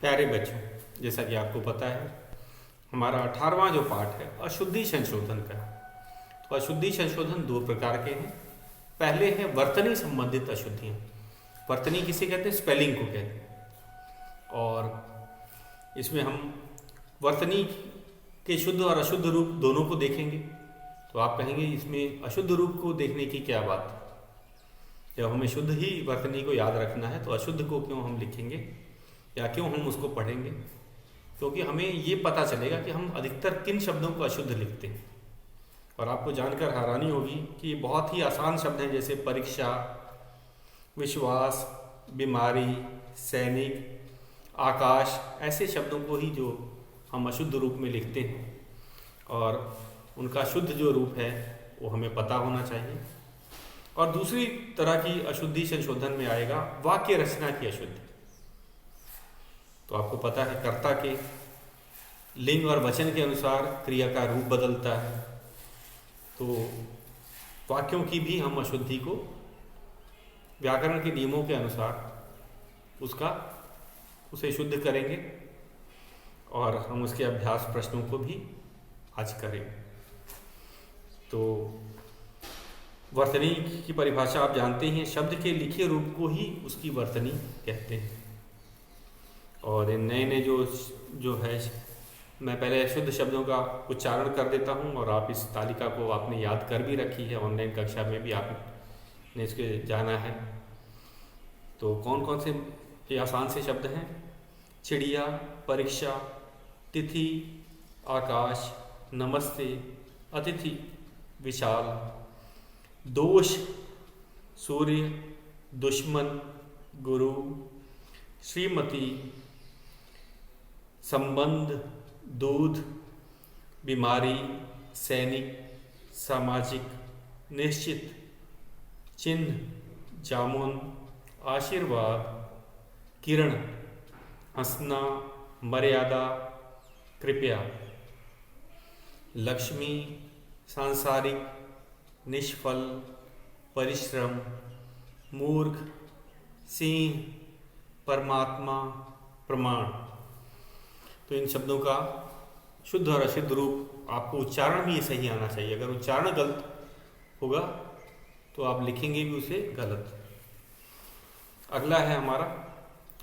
प्यारे बच्चों, जैसा कि आपको पता है हमारा 18वां जो पाठ है अशुद्धि संशोधन का। तो अशुद्धि संशोधन दो प्रकार के हैं। पहले है वर्तनी संबंधित अशुद्धियाँ। वर्तनी किसे कहते हैं? स्पेलिंग को कहते हैं। और इसमें हम वर्तनी के शुद्ध और अशुद्ध रूप दोनों को देखेंगे। तो आप कहेंगे इसमें अशुद्ध रूप को देखने की क्या बात है? जब हमें शुद्ध ही वर्तनी को याद रखना है तो अशुद्ध को क्यों हम लिखेंगे या क्यों हम उसको पढ़ेंगे? क्योंकि हमें ये पता चलेगा कि हम अधिकतर किन शब्दों को अशुद्ध लिखते हैं। और आपको जानकर हैरानी होगी कि ये बहुत ही आसान शब्द हैं, जैसे परीक्षा, विश्वास, बीमारी, सैनिक, आकाश, ऐसे शब्दों को ही जो हम अशुद्ध रूप में लिखते हैं और उनका शुद्ध जो रूप है वो हमें पता होना चाहिए। और दूसरी तरह की अशुद्धि संशोधन में आएगा वाक्य रचना की अशुद्धि। तो आपको पता है कर्ता के लिंग और वचन के अनुसार क्रिया का रूप बदलता है। तो वाक्यों की भी हम अशुद्धि को व्याकरण के नियमों के अनुसार उसे शुद्ध करेंगे और हम उसके अभ्यास प्रश्नों को भी आज करेंगे। तो वर्तनी की परिभाषा आप जानते हैं, शब्द के लिखे रूप को ही उसकी वर्तनी कहते हैं। और इन नए जो है मैं पहले शुद्ध शब्दों का उच्चारण कर देता हूं और आप इस तालिका को आपने याद कर भी रखी है, ऑनलाइन कक्षा में भी आपने इसके जाना है। तो कौन कौन से ये आसान से शब्द हैं? चिड़िया, परीक्षा, तिथि, आकाश, नमस्ते, अतिथि, विशाल, दोष, सूर्य, दुश्मन, गुरु, श्रीमती, संबंध, दूध, बीमारी, सैनिक, सामाजिक, निश्चित, चिन्ह, जामुन, आशीर्वाद, किरण, हंसना, मर्यादा, कृपया, लक्ष्मी, सांसारिक, निष्फल, परिश्रम, मूर्ख, सिंह, परमात्मा, प्रमाण। तो इन शब्दों का शुद्ध और अशुद्ध रूप आपको उच्चारण भी सही आना चाहिए। अगर उच्चारण गलत होगा तो आप लिखेंगे भी उसे गलत। अगला है हमारा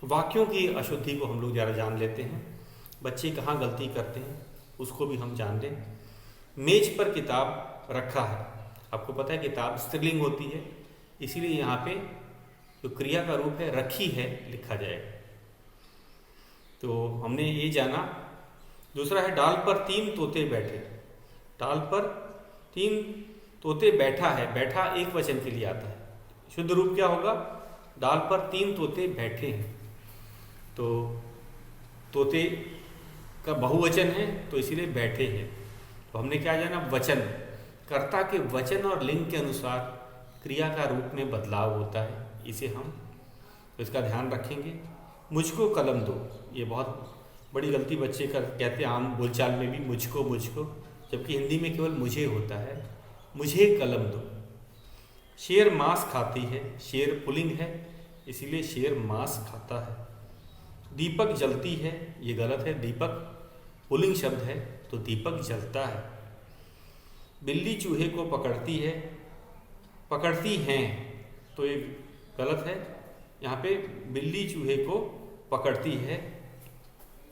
वाक्यों की अशुद्धि को हम लोग ज़रा जान लेते हैं। बच्चे कहाँ गलती करते हैं उसको भी हम जान लें। मेज पर किताब रखा है। आपको पता है किताब स्त्रीलिंग होती है, इसीलिए यहाँ पे जो क्रिया का रूप है रखी है लिखा जाएगा। तो हमने ये जाना। दूसरा है डाल पर 3 तोते बैठे। डाल पर 3 तोते बैठा है। बैठा एक वचन के लिए आता है। शुद्ध रूप क्या होगा? डाल पर 3 तोते बैठे हैं। तो तोते का बहुवचन है तो इसीलिए बैठे हैं। तो हमने क्या जाना? वचन। कर्ता के वचन और लिंग के अनुसार क्रिया का रूप में बदलाव होता है। इसे हम तो इसका ध्यान रखेंगे। मुझको कलम दो, ये बहुत बड़ी गलती बच्चे कहते हैं आम बोलचाल में भी, मुझको, जबकि हिंदी में केवल मुझे होता है। मुझे कलम दो। शेर मांस खाती है। शेर पुल्लिंग है इसीलिए शेर मांस खाता है। दीपक जलती है, ये गलत है। दीपक पुल्लिंग शब्द है तो दीपक जलता है। बिल्ली चूहे को पकड़ती है। पकड़ती हैं तो ये गलत है। यहाँ पे बिल्ली चूहे को पकड़ती है,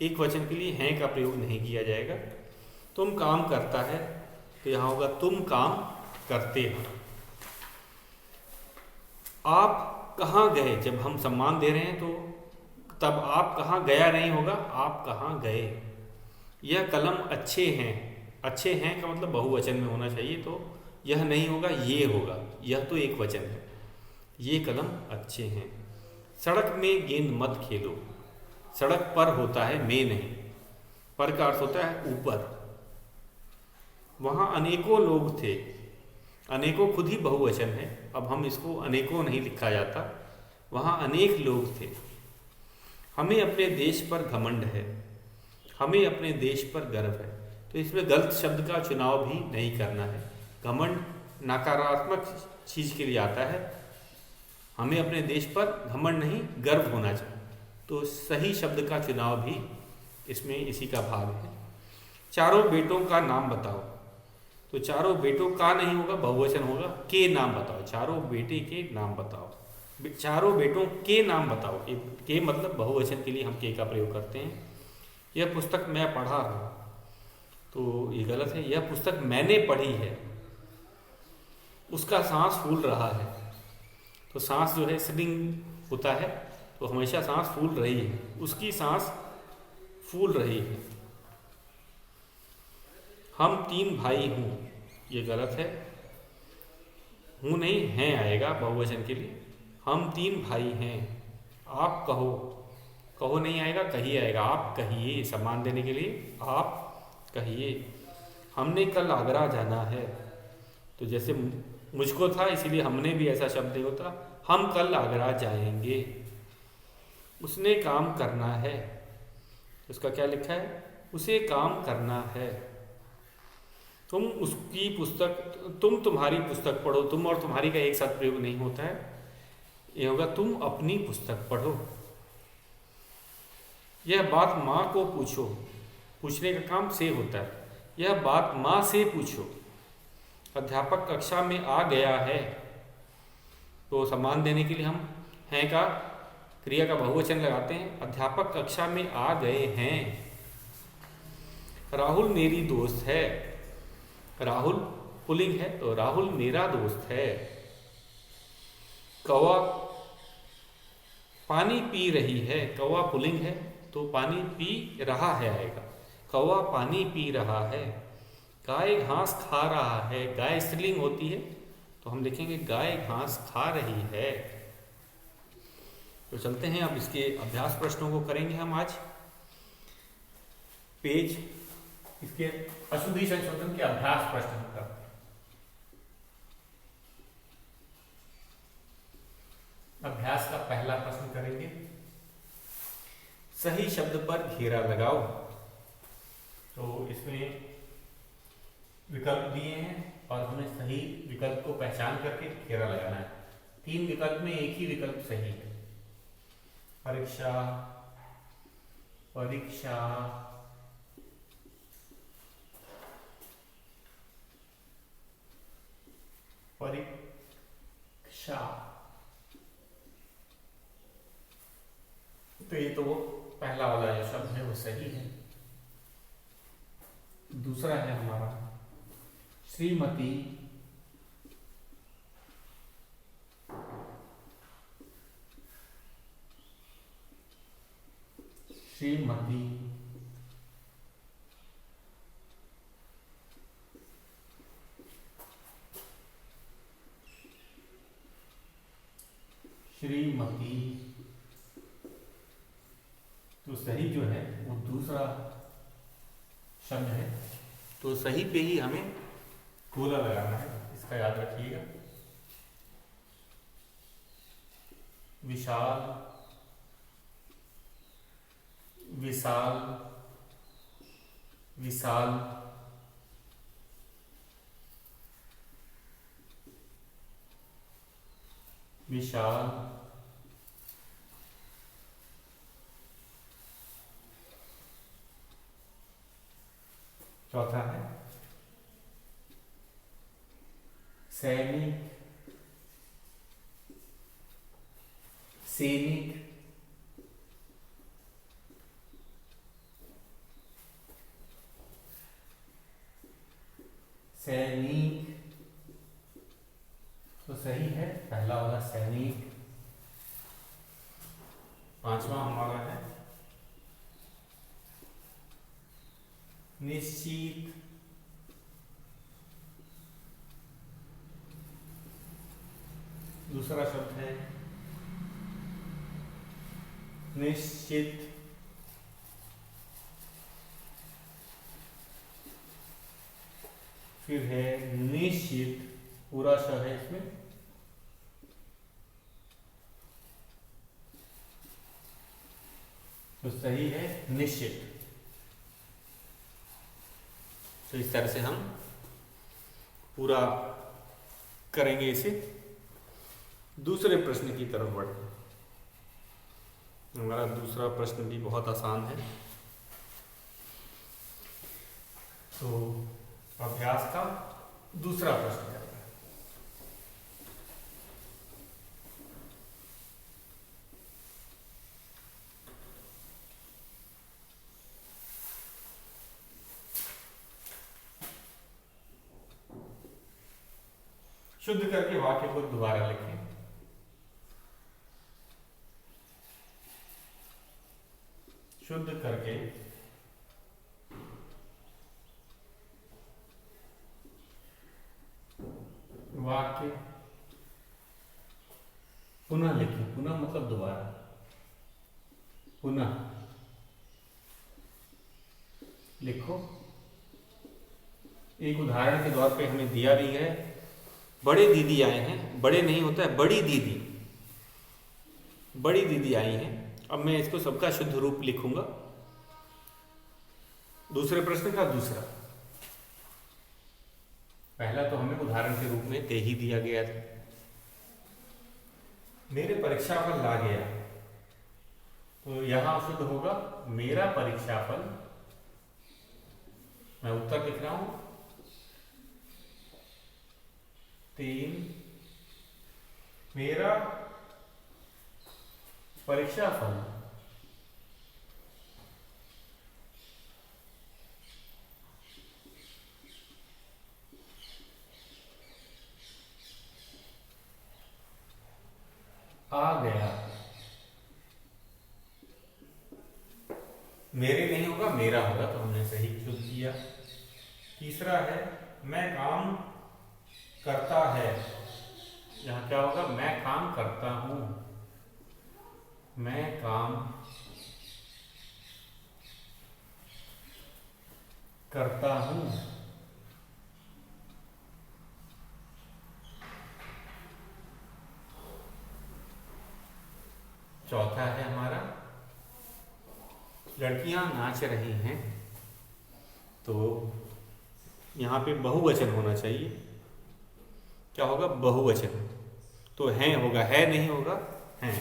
एक वचन के लिए हैं का प्रयोग नहीं किया जाएगा। तुम काम करता है तो यहाँ होगा तुम काम करते हो। आप कहाँ गए? जब हम सम्मान दे रहे हैं तो तब आप कहाँ गया नहीं होगा, आप कहाँ गए। यह कलम अच्छे हैं। अच्छे हैं का मतलब बहुवचन में होना चाहिए, तो यह नहीं होगा, ये होगा। यह तो एक वचन है। ये कलम अच्छे हैं। सड़क में गेंद मत खेलो। सड़क पर होता है, में नहीं। पर का अर्थ होता है ऊपर। वहाँ अनेकों लोग थे। अनेकों खुद ही बहुवचन है, अब हम इसको अनेकों नहीं लिखा जाता। वहाँ अनेक लोग थे। हमें अपने देश पर घमंड है। हमें अपने देश पर गर्व है। तो इसमें गलत शब्द का चुनाव भी नहीं करना है। घमंड नकारात्मक चीज के लिए आता है। हमें अपने देश पर घमंड नहीं, गर्व होना चाहिए। तो सही शब्द का चुनाव भी इसमें इसी का भाग है। चारों बेटों का नाम बताओ, तो चारों बेटों का नहीं होगा, बहुवचन होगा। के नाम बताओ, चारों बेटे के नाम बताओ, चारों बेटों के नाम बताओ। के मतलब बहुवचन के लिए हम के का प्रयोग करते हैं। यह पुस्तक मैं पढ़ा हूँ, तो ये गलत है। यह पुस्तक मैंने पढ़ी है। उसका सांस फूल रहा है, तो सांस जो है स्विंग होता है, तो हमेशा सांस फूल रही है। उसकी सांस फूल रही है। हम 3 भाई हूँ, ये गलत है। हूँ नहीं, हैं आएगा बहुवचन के लिए। हम 3 भाई हैं। आप कहो, कहो नहीं आएगा, कहिए आएगा। आप कहिए, सम्मान देने के लिए आप कहिए। हमने कल आगरा जाना है, तो जैसे मुझको था इसीलिए हमने भी ऐसा शब्द नहीं होता। हम कल आगरा जाएंगे। उसने काम करना है, उसका क्या लिखा है? उसे काम करना है। तुम उसकी पुस्तक, तुम तुम्हारी पुस्तक पढ़ो। तुम और तुम्हारी का एक साथ प्रयोग नहीं होता है, ये होगा तुम अपनी पुस्तक पढ़ो। यह बात माँ को पूछो, पूछने का काम से होता है। यह बात माँ से पूछो। अध्यापक कक्षा में आ गया है, तो सम्मान देने के लिए हम हैं का क्रिया का बहुवचन लगाते हैं। अध्यापक कक्षा में आ गए हैं। राहुल मेरी दोस्त है। राहुल पुल्लिंग है, तो राहुल मेरा दोस्त है। कौवा पानी पी रही है। कौवा पुल्लिंग है, तो पानी पी रहा है आएगा। कौवा पानी पी रहा है। गाय घास खा रहा है। गाय स्त्रीलिंग होती है, तो हम लिखेंगे गाय घास खा रही है। तो चलते हैं अब इसके अभ्यास प्रश्नों को करेंगे हम आज। पेज इसके अशुद्धि संशोधन के अभ्यास प्रश्न का। अभ्यास का पहला प्रश्न करेंगे। सही शब्द पर घेरा लगाओ। तो इसमें विकल्प दिए हैं और हमें सही विकल्प को पहचान करके घेरा लगाना है। 3 विकल्प में एक ही विकल्प सही है। परीक्षा, परीक्षा, परीक्षा। तो ये तो वो पहला वाला जो शब्द है वो सही है। दूसरा है हमारा श्रीमती, श्रीमती, श्रीमती। तो सही जो है वो दूसरा शब्द है, तो सही पे ही हमें गोला लगाना है, इसका याद रखिएगा। विशाल, विशाल, विशाल, विशाल, चौथा है सैनिक, सैनिक, सैनिक। तो सही है पहला वाला सैनिक। पांचवा हमारा है निश्चित, दूसरा शब्द है निश्चित। फिर है निश्चित, पूरा श है इसमें। तो सही है निश्चित। तो इस तरह से हम पूरा करेंगे इसे। दूसरे प्रश्न की तरफ बढ़े। हमारा दूसरा प्रश्न भी बहुत आसान है। तो अभ्यास का दूसरा प्रश्न है। शुद्ध करके वाक्य को दोबारा लिखें। शुद्ध करके वाक्य पुनः लिखें। पुनः मतलब दोबारा, पुनः लिखो। एक उदाहरण के तौर पे हमें दिया भी है, बड़े दीदी आए हैं। बड़े नहीं होता है, बड़ी दीदी, बड़ी दीदी आई हैं। अब मैं इसको सबका शुद्ध रूप लिखूंगा। दूसरे प्रश्न का दूसरा, पहला तो हमें उदाहरण के रूप में दे ही दिया गया था। मेरे परीक्षाफल ला गया, तो यहां शुद्ध होगा मेरा परीक्षाफल। मैं उत्तर लिख रहा हूं 3, मेरा परीक्षाफल आ गया। मेरे नहीं होगा, मेरा होगा, तो हमने सही शुद्ध किया। तीसरा है मैं काम करता है। यहां क्या होगा, मैं काम करता हूं। मैं काम करता हूं। चौथा है हमारा लड़कियां नाच रही हैं, तो यहां पे बहुवचन होना चाहिए। क्या होगा, बहुवचन। तो हैं होगा, है नहीं होगा, हैं।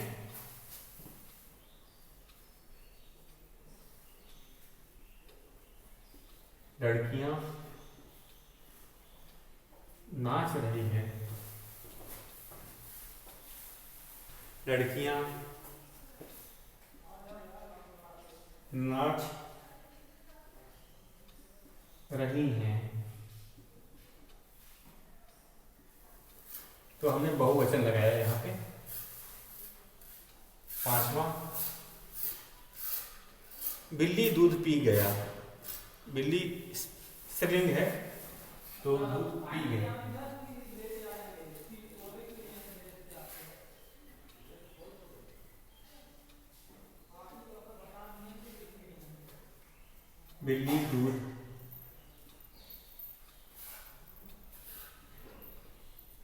लड़कियां नाच रही हैं। लड़कियां नाच रही हैं, तो हमने बहुवचन लगाया यहां पे। पांचवा, बिल्ली दूध पी गया। बिल्ली स्त्रीलिंग है, तो दूध पी गया। बिल्ली दूध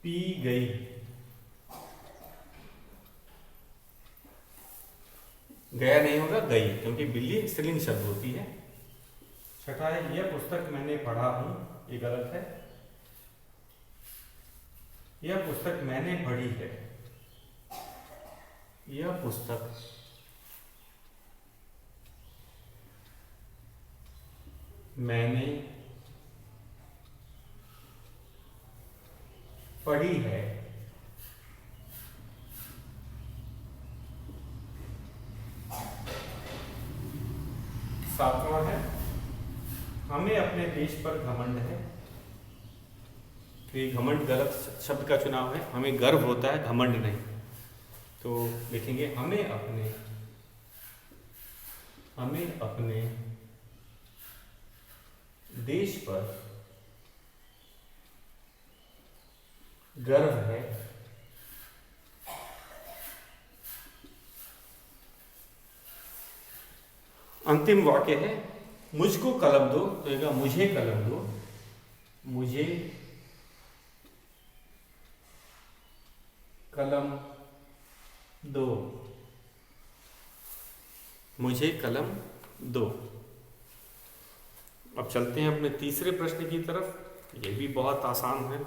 पी गई। गया नहीं होगा, गई, क्योंकि बिल्ली स्त्रीलिंग शब्द होती है। छठा है यह पुस्तक मैंने पढ़ा हूं। ये गलत है। यह पुस्तक मैंने पढ़ी है। यह पुस्तक मैंने पढ़ी है। सातवां है हमें अपने देश पर घमंड है। तो ये घमंड गलत शब्द का चुनाव है। हमें गर्व होता है, घमंड नहीं। तो लिखेंगे हमें अपने देश पर गर्व है। अंतिम वाक्य है मुझको कलम दो, तो मुझे कलम दो। मुझे कलम दो। मुझे कलम दो। अब चलते हैं अपने तीसरे प्रश्न की तरफ। ये भी बहुत आसान है।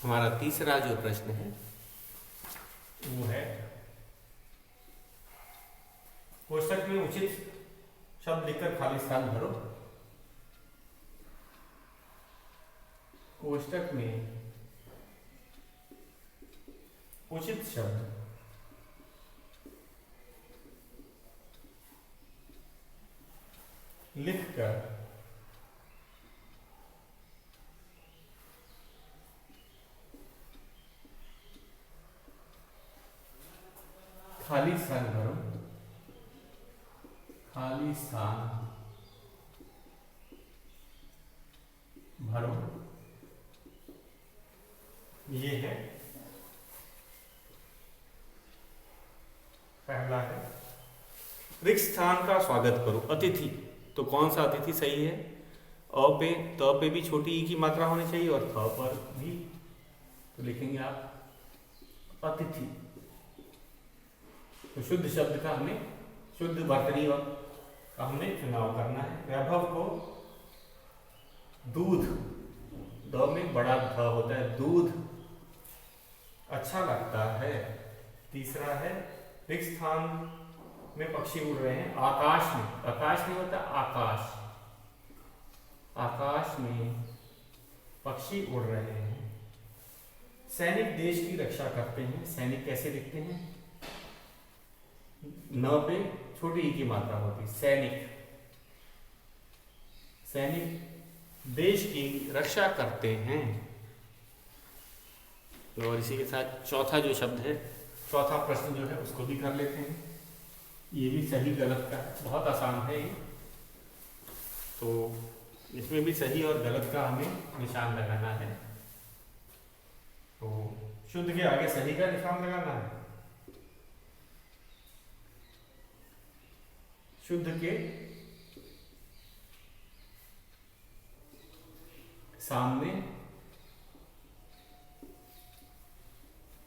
हमारा तीसरा जो प्रश्न है वो है, कोष्ठक में उचित शब्द लिखकर खाली स्थान भरो। कोष्ठक में उचित शब्द लिखकर खाली स्थान भरो। खाली स्थान भरो, ये है पहला है। रिक्त स्थान का स्वागत करो। अतिथि, तो कौन सा अतिथि सही है? अ पे त पे भी छोटी ई की मात्रा होनी चाहिए और थ पर भी, तो लिखेंगे आप अतिथि। तो शुद्ध शब्द का हमें, शुद्ध वर्तनी का हमें चुनाव करना है। वैभव को दूध, द में बड़ा ध होता है, दूध अच्छा लगता है। तीसरा है, रिक्त स्थान में पक्षी उड़ रहे हैं। आकाश में, आकाश नहीं होता आकाश, आकाश में पक्षी उड़ रहे हैं। सैनिक देश की रक्षा करते हैं। सैनिक कैसे लिखते हैं? न पे छोटी ई की मात्रा होती। सैनिक, सैनिक देश की रक्षा करते हैं। और इसी के साथ चौथा जो शब्द है, चौथा प्रश्न जो है उसको भी कर लेते हैं। ये भी सही गलत का बहुत आसान है ये, तो इसमें भी सही और गलत का हमें निशान लगाना है। तो शुद्ध के आगे सही का निशान लगाना है, शुद्ध के सामने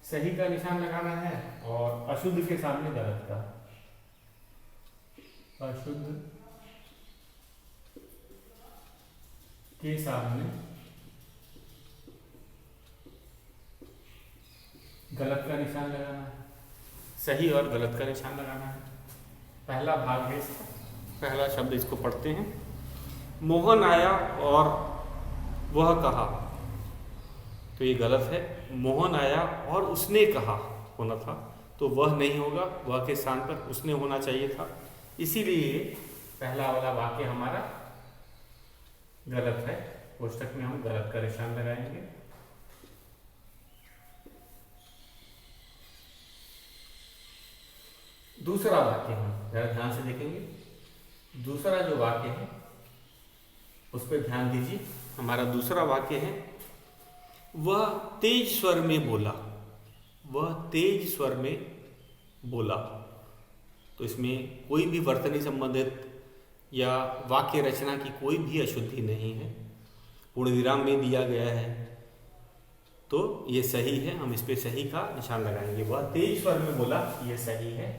सही का निशान लगाना है और अशुद्ध के सामने गलत का। अशुद्ध के सामने गलत का निशान लगाना है, सही और गलत का निशान लगाना है। पहला भाग है इसका, पहला शब्द इसको पढ़ते हैं। मोहन आया और वह कहा, तो ये गलत है। मोहन आया और उसने कहा होना था, तो वह नहीं होगा, वह के स्थान पर उसने होना चाहिए था। इसीलिए पहला वाला वाक्य हमारा गलत है। कोष्ठक में हम गलत का निशान लगाएंगे। दूसरा वाक्य हम जरा ध्यान से देखेंगे। दूसरा जो वाक्य है उस पर ध्यान दीजिए। हमारा दूसरा वाक्य है, वह तेज स्वर में बोला। वह तेज स्वर में बोला, तो इसमें कोई भी वर्तनी संबंधित या वाक्य रचना की कोई भी अशुद्धि नहीं है। पूर्ण विराम में दिया गया है, तो ये सही है। हम इस पे सही का निशान लगाएंगे। वह तेज स्वर में बोला, ये सही है।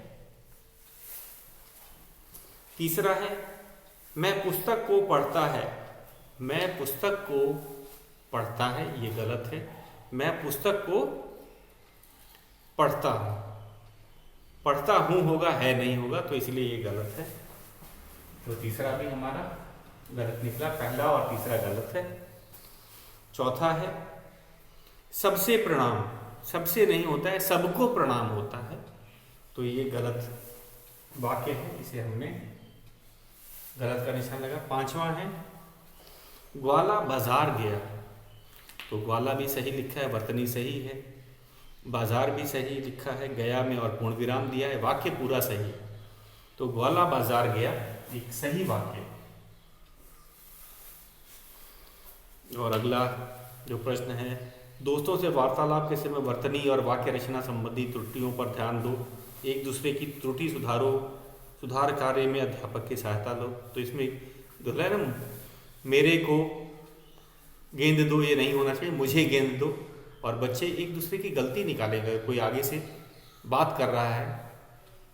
तीसरा है, मैं पुस्तक को पढ़ता है। मैं पुस्तक को पढ़ता है, ये गलत है। मैं पुस्तक को पढ़ता हूं, पढ़ता हूं होगा, है नहीं होगा, तो इसलिए ये गलत है। तो तीसरा भी हमारा गलत निकला। पहला और तीसरा गलत है। चौथा है, सबसे प्रणाम। सबसे नहीं होता है, सबको प्रणाम होता है, तो ये गलत वाक्य है, इसे हमने गलत का निशान लगा। पांचवा है, ग्वाला बाजार गया। तो ग्वाला भी सही लिखा है, वर्तनी सही है। बाजार भी सही लिखा है, गया में और पूर्ण विराम दिया है, वाक्य पूरा सही है। तो ग्वाला बाजार गया एक सही वाक्य। और अगला जो प्रश्न है, दोस्तों से वार्तालाप के समय वर्तनी और वाक्य रचना संबंधी त्रुटियों पर ध्यान दो। एक दूसरे की त्रुटि सुधारो। सुधार कार्य में अध्यापक की सहायता लो। तो इसमें दोहरा है ना, मेरे को गेंद दो, ये नहीं होना चाहिए, मुझे गेंद दो। और बच्चे एक दूसरे की गलती निकालेंगे। कोई आगे से बात कर रहा है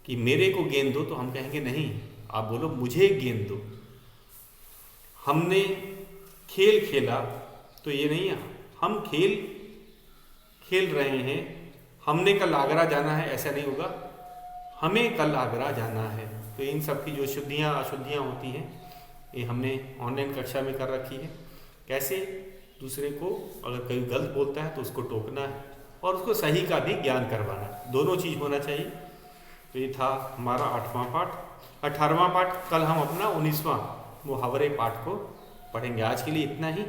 कि मेरे को गेंद दो, तो हम कहेंगे नहीं, आप बोलो मुझे गेंद दो। हमने खेल खेला, तो ये नहीं है, हम खेल खेल रहे हैं, हमने कल आगरा जाना है, ऐसा नहीं होगा, हमें कल आगरा जाना है। तो इन सब की जो शुद्धियाँ अशुद्धियाँ होती हैं ये हमने ऑनलाइन कक्षा में कर रखी है। कैसे दूसरे को अगर कोई गलत बोलता है तो उसको टोकना है और उसको सही का भी ज्ञान करवाना है, दोनों चीज़ होना चाहिए। तो ये था हमारा 8वां पाठ। 18वां पाठ कल हम अपना 19वां मुहावरे पाठ को पढ़ेंगे। आज के लिए इतना ही।